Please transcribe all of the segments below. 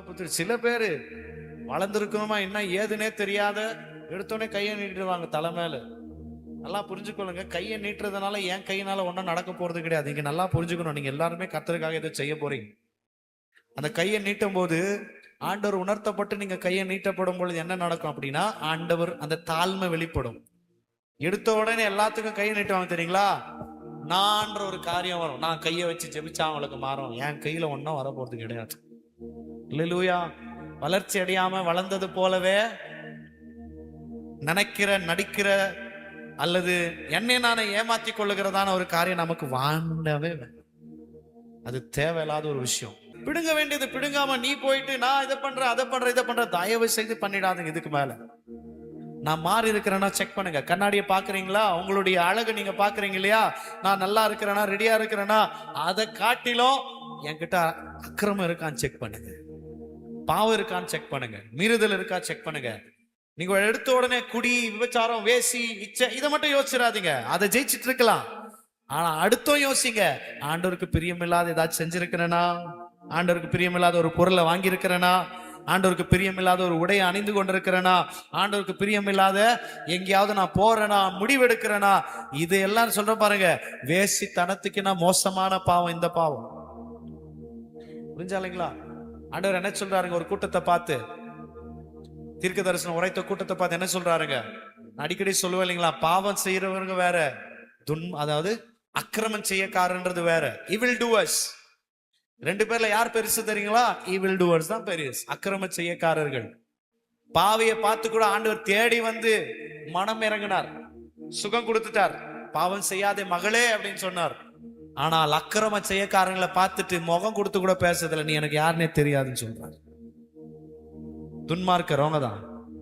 புத்திர சில பேரு வளர்ந்துருக்கணுமா என்ன ஏதுன்னே தெரியாத எடுத்தோடனே கையை நீட்டிடுவாங்க தலை மேல. நல்லா புரிஞ்சுக்கொள்ளுங்க, கையை நீட்டுறதுனால என் கையினால ஒன்றும் நடக்க போறது கிடையாது. நீங்க நல்லா புரிஞ்சுக்கணும், நீங்க எல்லாருமே கர்த்தருக்காக எதை செய்ய போறீங்க. அந்த கையை நீட்டும் போது ஆண்டவர் உணர்த்தப்பட்டு நீங்க கையை நீட்டப்படும் பொழுது என்ன நடக்கும் அப்படின்னா, ஆண்டவர் அந்த தாழ்மை வெளிப்படும். எடுத்த உடனே எல்லாத்துக்கும் கையை நீட்டுவாங்க தெரியுங்களா? நான்ற ஒரு காரியம் வரும். நான் கையை வச்சு ஜெபிச்சா அவங்களுக்கு மாறும். என் கையில ஒன்றும் வர போறது கிடையாது. அல்லேலூயா. வளர்ச்சி அடையாம வளர்ந்தது போலவே நினைக்கிற நடிக்கிற அல்லது என்னை நானே ஏமாத்தி கொள்ளுகிறதான ஒரு காரியம் நமக்கு வாண்டவே அது தேவையில்லாத ஒரு விஷயம். பிடுங்க வேண்டியது பிடுங்காம நீ போயிட்டு நான் இதை பண்றேன் அதை பண்றேன் இதை பண்றேன் தயவு செய்து பண்ணிடாதுங்க. இதுக்கு மேல நான் மாறி இருக்கிறேன்னா செக் பண்ணுங்க. கண்ணாடியை பாக்குறீங்களா? உங்களுடைய அழகு நீங்க பாக்குறீங்க இல்லையா? நான் நல்லா இருக்கிறேனா ரெடியா இருக்கிறேனா அதை காட்டிலும் என்கிட்ட அக்கிரமம் இருக்கான்னு செக் பண்ணுங்க, பாவம் இருக்கான்னு செக் பண்ணுங்க, மீறுதல் இருக்கா செக் பண்ணுங்க. நீங்க எடுத்த உடனே குடி விபச்சாரம் வேசி இச்சை இதை மட்டும் யோசிச்சிடாதீங்க. அதை ஜெயிச்சிட்டு இருக்கலாம். ஆனா அடுத்தும் யோசிங்க, ஆண்டவருக்கு பிரியமில்லாத ஏதாச்சும் செஞ்சிருக்கிறேனா, ஆண்டவருக்கு பிரியமில்லாத ஒரு பொருளை வாங்கி இருக்கிறேனா, ஆண்டவருக்கு பிரியமில்லாத ஒரு உடையை அணிந்து கொண்டிருக்கிறேனா, ஆண்டவருக்கு பிரியமில்லாத எங்கேயாவது நான் போறேனா முடிவெடுக்கிறேனா, இது எல்லாம் சொல்ற பாருங்க. வேசித்தனத்துக்கு நான் மோசமான பாவம் இந்த பாவம். புரிஞ்சாலைங்களா? ஆண்டவர் என்ன சொல்றாருங்க? ஒரு கூட்டத்தை பார்த்து, தீர்க்க தரிசனம் உரைத்த கூட்டத்தை பார்த்து என்ன சொல்றாருங்க? அடிக்கடி சொல்லுவேன் இல்லைங்களா, பாவம் செய்யறவங்க வேற, அதாவது அக்கிரமம் செய்யக்காரன்றது வேற. ஈவில் டூவர்ஸ் ரெண்டு பேர்ல யார் பெருசு தெரியுங்களா? ஈவில் டூவர்ஸ் தான் பெருசு. அக்கிரம செய்யக்காரர்கள். பாவையை பார்த்து கூட ஆண்டவர் தேடி வந்து மனம் இறங்கினார், சுகம் கொடுத்துட்டார். பாவம் செய்யாதே மகளே அப்படின்னு சொன்னார். ஆனால் அக்கிரம செய்யக்காரங்களை பார்த்துட்டு முகம் கொடுத்து கூட பேசுறதில்ல. நீ எனக்கு யாருன்னே தெரியாதுன்னு சொல்றார். துன்மார்க்கறவங்க தான்.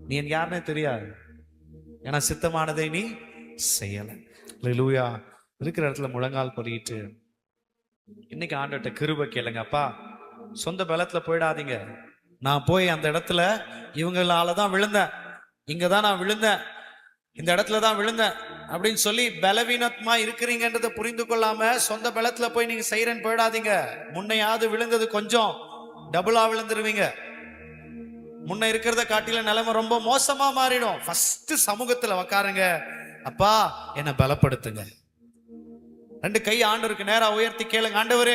நீ எனக்கு யாருன்னே தெரியாது, ஏன்னா சித்தமானதை நீ செய்யல. அல்லேலூயா. இருக்கிற இடத்துல முழங்கால் படிட்டு இன்னைக்கு ஆண்டவர்ட்ட கிருபை கேளுங்க. அப்பா, சொந்த பலத்துல போயிடாதீங்க. நான் போய் அந்த இடத்துல இவங்களாலதான் விழுந்தேன், இங்கதான் நான் விழுந்தேன், இந்த இடத்துல தான் விழுந்தேன் அப்படின்னு சொல்லி பலவீனமா இருக்கிறீங்கன்றதை புரிந்து கொள்ளாம சொந்த பலத்துல போய் நீங்க செய்யறேன்னு போயிடாதீங்க. முன்னையாவது விழுந்தது கொஞ்சம் டபுளா விழுந்துருவீங்க. முன்ன இருக்கிறத காட்டில நிலைமை ரொம்ப மோசமா மாறிடும். ஃபர்ஸ்ட் சமூகத்துல உக்காருங்க. அப்பா என்னை பலப்படுத்துங்க. ரெண்டு கை ஆண்டவருக்கு நேரா உயர்த்தி கேளுங்க. ஆண்டவரே